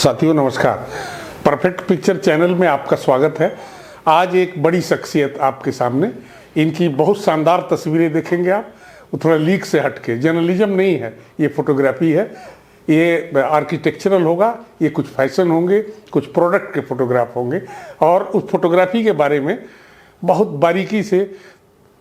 साथियों नमस्कार। Perfect picture channel में आपका स्वागत है। आज एक बड़ी शख्सियत आपके सामने, इनकी बहुत शानदार तस्वीरें देखेंगे आप। वो थोड़ा लीक से हटके, जर्नलिज्म नहीं है, ये फोटोग्राफी है, ये आर्किटेक्चरल होगा, ये कुछ फैशन होंगे, कुछ प्रोडक्ट के फोटोग्राफ होंगे। और उस फोटोग्राफी के बारे में बहुत बारीकी से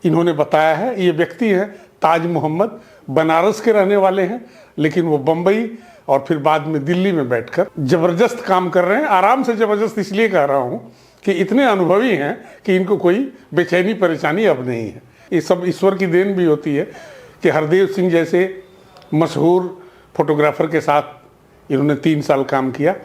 इन्होंने बताया है। ये व्यक्ति हैं ताज मोहम्मद, बनारस के रहने वाले हैं, लेकिन वो बम्बई और फिर बाद में दिल्ली में बैठकर ज़बरदस्त काम कर रहे हैं। आराम से ज़बरदस्त इसलिए कह रहा हूँ कि इतने अनुभवी हैं कि इनको कोई बेचैनी परेशानी अब नहीं है। ये सब ईश्वर की देन भी होती है कि हरदेव सिंह जैसे मशहूर फोटोग्राफर के साथ इन्होंने 3 साल काम किया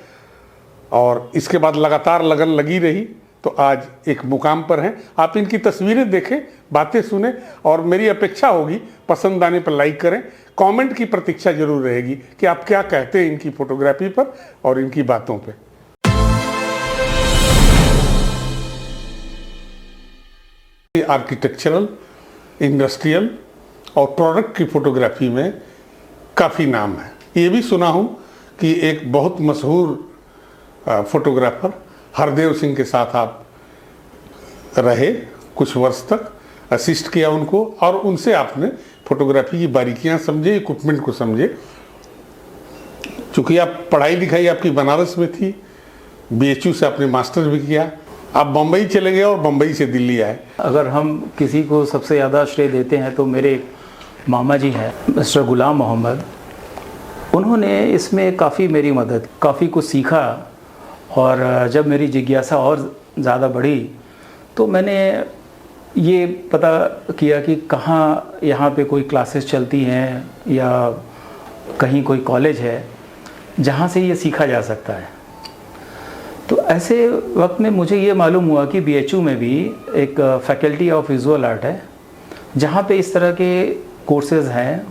और इसके बाद लगातार लगन लगी रही, तो आज एक मुकाम पर हैं। आप इनकी तस्वीरें देखें, बातें सुने, और मेरी अपेक्षा होगी पसंद आने पर लाइक करें। कमेंट की प्रतीक्षा जरूर रहेगी कि आप क्या कहते हैं इनकी फोटोग्राफी पर और इनकी बातों पे। आर्किटेक्चरल, इंडस्ट्रियल और प्रोडक्ट की फोटोग्राफी में काफ़ी नाम है। ये भी सुना हूँ कि एक बहुत मशहूर फोटोग्राफर हरदेव सिंह के साथ आप रहे, कुछ वर्ष तक असिस्ट किया उनको, और उनसे आपने फोटोग्राफी की बारीकियां समझे, इक्विपमेंट को समझे। चूँकि आप पढ़ाई लिखाई आपकी बनारस में थी, BHU से आपने मास्टर भी किया, आप बम्बई चले गए और बम्बई से दिल्ली आए। अगर हम किसी को सबसे ज़्यादा श्रेय देते हैं तो मेरे मामा जी हैं, मिस्टर गुलाम मोहम्मद। उन्होंने इसमें काफ़ी मेरी मदद, काफ़ी कुछ सीखा। और जब मेरी जिज्ञासा और ज़्यादा बढ़ी तो मैंने ये पता किया कि कहाँ यहाँ पे कोई क्लासेस चलती हैं या कहीं कोई कॉलेज है जहाँ से ये सीखा जा सकता है। तो ऐसे वक्त में मुझे ये मालूम हुआ कि BHU में भी एक फैकल्टी ऑफ विजुअल आर्ट है जहाँ पे इस तरह के कोर्सेज़ हैं।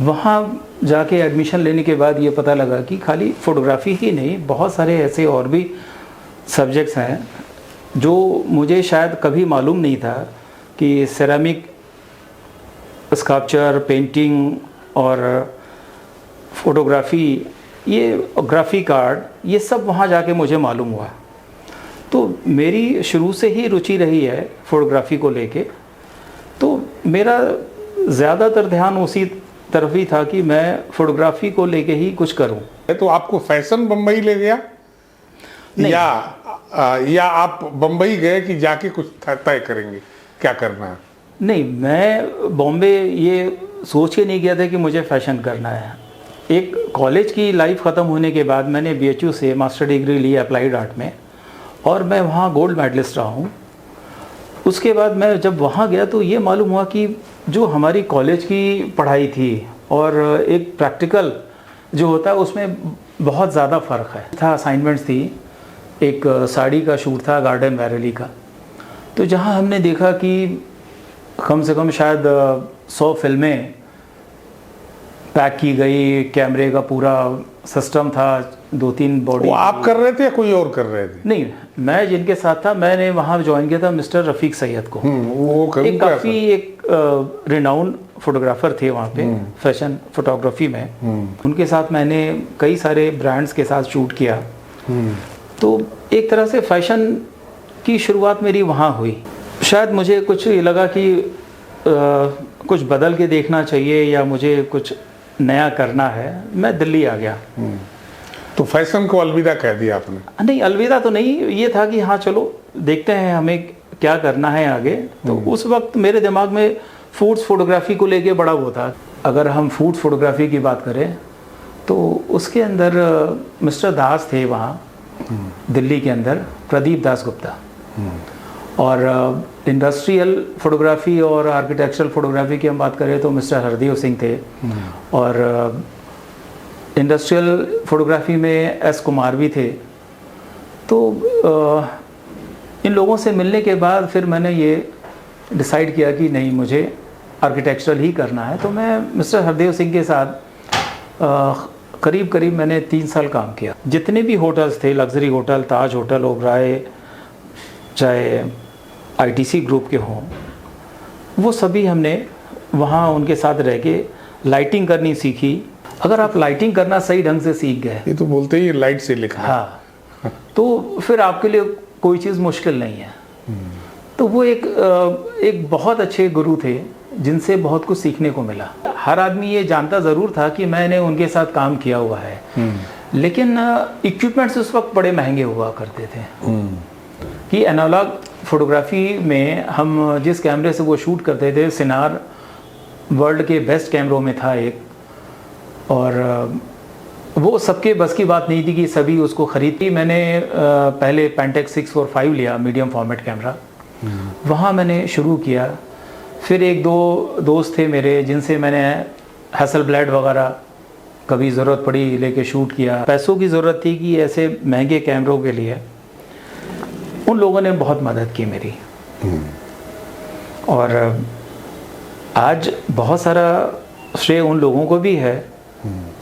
वहाँ जाके एडमिशन लेने के बाद ये पता लगा कि खाली फ़ोटोग्राफी ही नहीं, बहुत सारे ऐसे और भी सब्जेक्ट्स हैं जो मुझे शायद कभी मालूम नहीं था कि सेरामिक, स्कल्पचर, पेंटिंग और फोटोग्राफी, ये ग्राफिक आर्ट, ये सब वहाँ जाके मुझे मालूम हुआ। तो मेरी शुरू से ही रुचि रही है फोटोग्राफी को लेके, तो मेरा ज़्यादातर ध्यान उसी तरफ ही था कि मैं फोटोग्राफी को लेके ही कुछ करूं। तो आपको फैशन बम्बई ले गया या आप बम्बई गए कि जाके कुछ तय करेंगे क्या करना है? नहीं, मैं बॉम्बे ये सोच के नहीं गया था कि मुझे फैशन करना है। एक कॉलेज की लाइफ ख़त्म होने के बाद मैंने BHU से मास्टर डिग्री ली अप्लाइड आर्ट में, और मैं वहाँ गोल्ड मेडलिस्ट रहा हूँ। उसके बाद मैं जब वहाँ गया तो ये मालूम हुआ कि जो हमारी कॉलेज की पढ़ाई थी और एक प्रैक्टिकल जो होता है उसमें बहुत ज़्यादा फ़र्क है। था असाइनमेंट्स थी, एक साड़ी का शूट था गार्डन वैली का, तो जहाँ हमने देखा कि कम से कम शायद 100 फिल्में पैक की गई, कैमरे का पूरा सिस्टम था, 2-3 बॉडी। वो आप कर रहे थे या कोई और कर रहे थे? नहीं, मैं जिनके साथ था, मैंने वहाँ ज्वाइन किया था मिस्टर रफ़ीक सैयद को। वो एक काफ़ी एक रिनाउंड फोटोग्राफर थे वहाँ पे फैशन फोटोग्राफी में। उनके साथ मैंने कई सारे ब्रांड्स के साथ शूट किया। तो एक तरह से फैशन की शुरुआत मेरी वहाँ हुई। शायद मुझे कुछ ये लगा कि कुछ बदल के देखना चाहिए या मुझे कुछ नया करना है, मैं दिल्ली आ गया। तो फैशन को अलविदा कह दिया आपने? नहीं, अलविदा तो नहीं, ये था कि हाँ चलो देखते हैं हमें क्या करना है आगे। तो उस वक्त मेरे दिमाग में फूड्स फोटोग्राफी को लेके बड़ा वो था। अगर हम फूड्स फोटोग्राफी की बात करें तो उसके अंदर मिस्टर दास थे वहाँ दिल्ली के अंदर, प्रदीप दास गुप्ता। और इंडस्ट्रियल फोटोग्राफी और आर्किटेक्चरल फोटोग्राफी की हम बात करें तो मिस्टर हरदेव सिंह थे। और इंडस्ट्रियल फोटोग्राफी में S कुमार भी थे। तो इन लोगों से मिलने के बाद फिर मैंने ये डिसाइड किया कि नहीं, मुझे आर्किटेक्चरल ही करना है। तो मैं मिस्टर हरदेव सिंह के साथ करीब करीब मैंने 3 साल काम किया। जितने भी होटल्स थे, लग्जरी होटल, ताज होटल, ओबराय, चाहे ITC ग्रुप के हों, वो सभी हमने वहाँ उनके साथ रह के लाइटिंग करनी सीखी। अगर आप लाइटिंग करना सही ढंग से सीख गए, ये तो बोलते ही लाइट से लिखना। हाँ, तो फिर आपके लिए कोई चीज़ मुश्किल नहीं है। तो वो एक बहुत अच्छे गुरु थे जिनसे बहुत कुछ सीखने को मिला। हर आदमी ये जानता ज़रूर था कि मैंने उनके साथ काम किया हुआ है, लेकिन इक्विपमेंट्स उस वक्त बड़े महंगे हुआ करते थे कि एनालॉग फोटोग्राफी में हम जिस कैमरे से वो शूट करते थे, सिनार वर्ल्ड के बेस्ट कैमरों में था एक, और वो सबके बस की बात नहीं थी कि सभी उसको खरीदी। मैंने पहले पेंटेक्स 6 और 5 लिया, मीडियम फॉर्मेट कैमरा, वहाँ मैंने शुरू किया। फिर एक दो दोस्त थे मेरे जिनसे मैंने हैसलब्लैड वगैरह कभी ज़रूरत पड़ी लेके शूट किया। पैसों की ज़रूरत थी कि ऐसे महंगे कैमरों के लिए, उन लोगों ने बहुत मदद की मेरी। और आज बहुत सारा श्रेय उन लोगों को भी है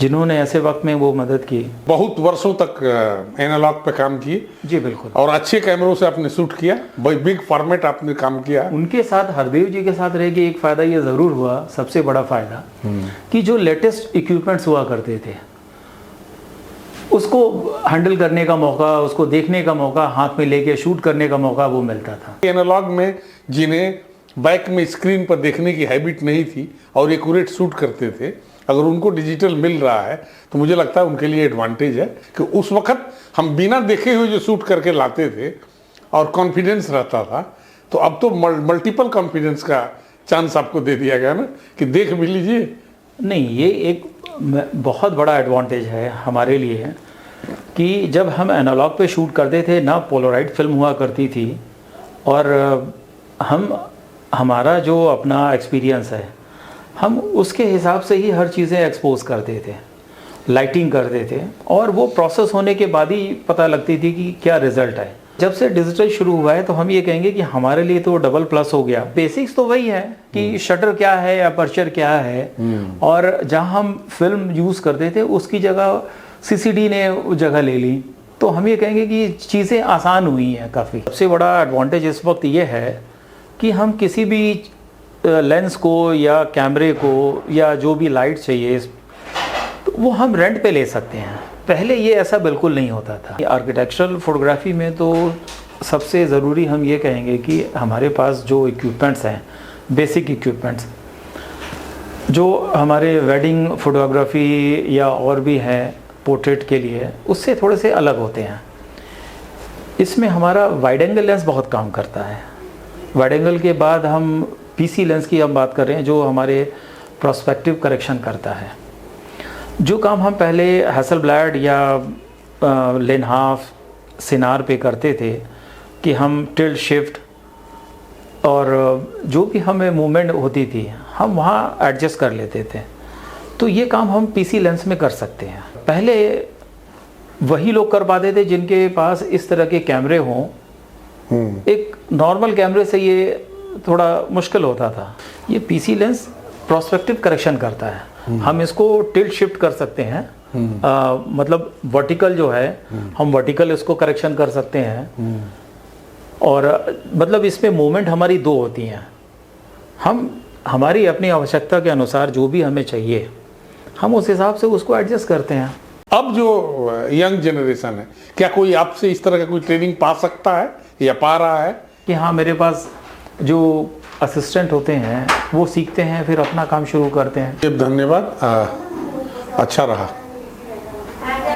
जिन्होंने ऐसे वक्त में वो मदद की। बहुत वर्षों तक एनालॉग पे काम किए। जी बिल्कुल। और अच्छे कैमरों से आपने शूट किया, बिग फॉर्मेट आपने काम किया। उनके साथ, हरदेव जी के साथ रह के एक फ़ायदा ये ज़रूर हुआ, सबसे बड़ा फ़ायदा, कि जो लेटेस्ट इक्विपमेंट्स हुआ करते थे उसको हैंडल करने का मौका, उसको देखने का मौका, हाथ में लेके शूट करने का मौका वो मिलता था। एनालॉग में जिन्हें बैक में स्क्रीन पर देखने की हैबिट नहीं थी और एक्यूरेट शूट करते थे, अगर उनको डिजिटल मिल रहा है तो मुझे लगता है उनके लिए एडवांटेज है कि उस वक्त हम बिना देखे हुए जो शूट करके लाते थे और कॉन्फिडेंस रहता था, तो अब तो मल्टीपल कॉन्फिडेंस का चांस आपको दे दिया गया ना कि देख भी लीजिए। नहीं, ये एक बहुत बड़ा एडवांटेज है हमारे लिए कि जब हम एनालॉग पे शूट करते थे ना, पोलराइड फिल्म हुआ करती थी, और हमारा जो अपना एक्सपीरियंस है हम उसके हिसाब से ही हर चीज़ें एक्सपोज करते थे, लाइटिंग करते थे, और वो प्रोसेस होने के बाद ही पता लगती थी कि क्या रिज़ल्ट है। जब से डिजिटल शुरू हुआ है तो हम ये कहेंगे कि हमारे लिए तो डबल प्लस हो गया। बेसिक्स तो वही है कि शटर क्या है, अपर्चर क्या है, और जहाँ हम फिल्म यूज़ करते थे उसकी जगह CCD ने जगह ले ली, तो हम ये कहेंगे कि चीज़ें आसान हुई हैं काफ़ी। सबसे बड़ा एडवांटेज इस वक्त ये है कि हम किसी भी लेंस को या कैमरे को या जो भी लाइट चाहिए तो वो हम रेंट पे ले सकते हैं। पहले ये ऐसा बिल्कुल नहीं होता था। आर्किटेक्चरल फोटोग्राफी में तो सबसे ज़रूरी हम ये कहेंगे कि हमारे पास जो इक्विपमेंट्स हैं, बेसिक इक्विपमेंट्स जो हमारे वेडिंग फोटोग्राफी या और भी हैं पोर्ट्रेट के लिए, उससे थोड़े से अलग होते हैं। इसमें हमारा वाइड एंगल लेंस बहुत काम करता है। वाइड एंगल के बाद हम PC लेंस की हम बात कर रहे हैं जो हमारे प्रोस्पेक्टिव करेक्शन करता है। जो काम हम पहले हैसलब्लैड या लेनहाफ सिनार पे करते थे कि हम टिल्ट शिफ्ट और जो भी हमें मूवमेंट होती थी हम वहाँ एडजस्ट कर लेते थे, तो ये काम हम PC लेंस में कर सकते हैं। पहले वही लोग कर पाते थे जिनके पास इस तरह के कैमरे हों। एक नॉर्मल कैमरे से ये थोड़ा मुश्किल होता था। ये PC लेंस प्रोस्पेक्टिव करेक्शन करता है। हम इसको टिल्ट शिफ्ट कर सकते हैं, मतलब वर्टिकल जो है हम वर्टिकल इसको करेक्शन कर सकते हैं, और मतलब इसमें मूवमेंट हमारी दो होती हैं। हम हमारी अपनी आवश्यकता के अनुसार जो भी हमें चाहिए हम उस हिसाब से उसको एडजस्ट करते हैं। अब जो यंग जनरेशन है, क्या कोई आपसे इस तरह का कोई ट्रेनिंग पा सकता है या पा रहा है? कि हाँ, मेरे पास जो असिस्टेंट होते हैं वो सीखते हैं, फिर अपना काम शुरू करते हैं। धन्यवाद, अच्छा रहा।